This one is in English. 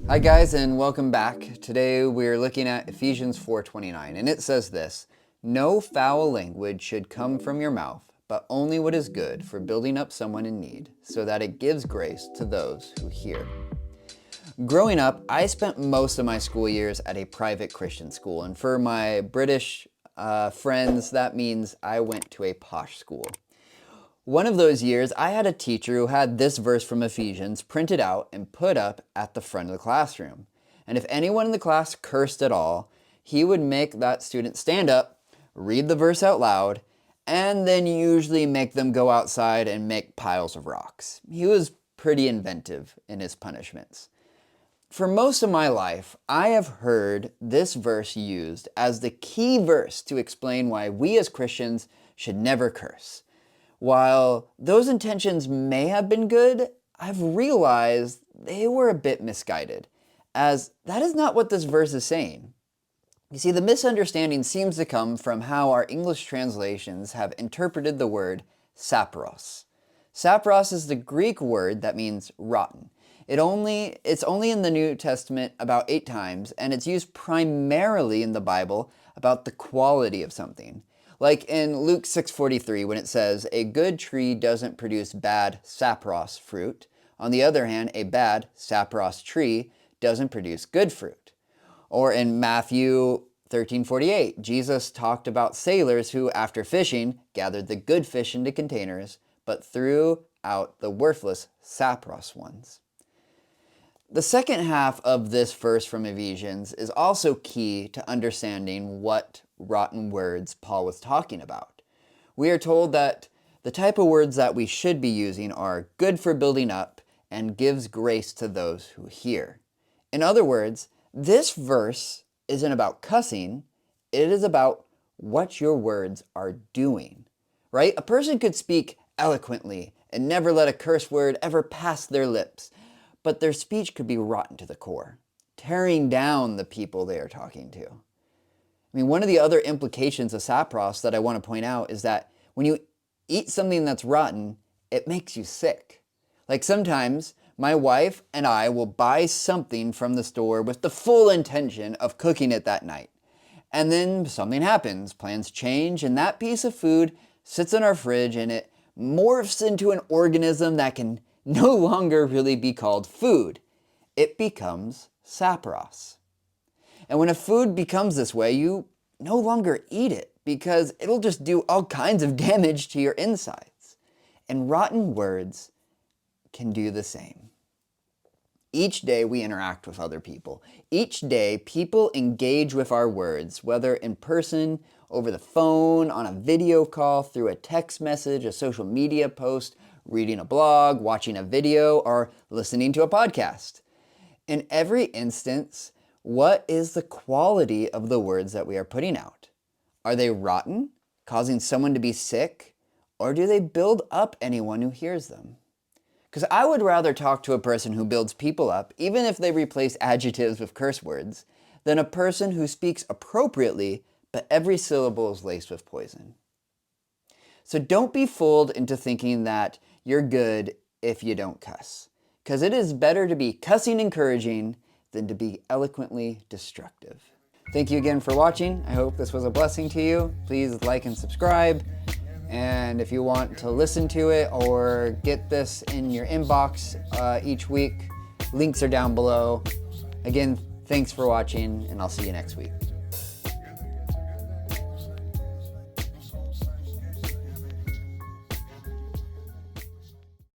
Hi guys, and welcome back. Today we're looking at Ephesians 4:29, and it says this: "No foul language should come from your mouth, but only what is good for building up someone in need, so that it gives grace to those who hear." Growing up, I spent most of my school years at a private Christian school, and for my British friends, that means I went to a posh school. One of those years, I had a teacher who had this verse from Ephesians printed out and put up at the front of the classroom. And if anyone in the class cursed at all, he would make that student stand up, read the verse out loud, and then usually make them go outside and make piles of rocks. He was pretty inventive in his punishments. For most of my life, I have heard this verse used as the key verse to explain why we as Christians should never curse. While those intentions may have been good, I've realized they were a bit misguided, as that is not what this verse is saying. You see, the misunderstanding seems to come from how our English translations have interpreted the word sapros. Sapros is the Greek word that means rotten. It's only in the New Testament about 8 times, and it's used primarily in the Bible about the quality of something. Like in Luke 6:43 when it says, "A good tree doesn't produce bad sapros fruit. On the other hand, a bad sapros tree doesn't produce good fruit." Or in Matthew 13:48, Jesus talked about sailors who, after fishing, gathered the good fish into containers, but threw out the worthless sapros ones. The second half of this verse from Ephesians is also key to understanding what rotten words Paul was talking about. We are told that the type of words that we should be using are good for building up and gives grace to those who hear. In other words, this verse isn't about cussing, it is about what your words are doing, right? A person could speak eloquently and never let a curse word ever pass their lips, but their speech could be rotten to the core, tearing down the people they are talking to. I mean, one of the other implications of sapros that I want to point out is that when you eat something that's rotten, it makes you sick. Like sometimes my wife and I will buy something from the store with the full intention of cooking it that night. And then something happens, plans change, and that piece of food sits in our fridge and it morphs into an organism that can no longer really be called food. It becomes sapros. And when a food becomes this way, you no longer eat it because it'll just do all kinds of damage to your insides. And rotten words can do the same. Each day we interact with other people. Each day people engage with our words, whether in person, over the phone, on a video call, through a text message, a social media post, reading a blog, watching a video, or listening to a podcast. In every instance, what is the quality of the words that we are putting out? Are they rotten, causing someone to be sick, or do they build up anyone who hears them? Because I would rather talk to a person who builds people up, even if they replace adjectives with curse words, than a person who speaks appropriately, but every syllable is laced with poison. So don't be fooled into thinking that you're good if you don't cuss. Because it is better to be cussing encouraging than to be eloquently destructive. Thank you again for watching. I hope this was a blessing to you. Please like and subscribe. And if you want to listen to it or get this in your inbox each week, links are down below. Again, thanks for watching, and I'll see you next week.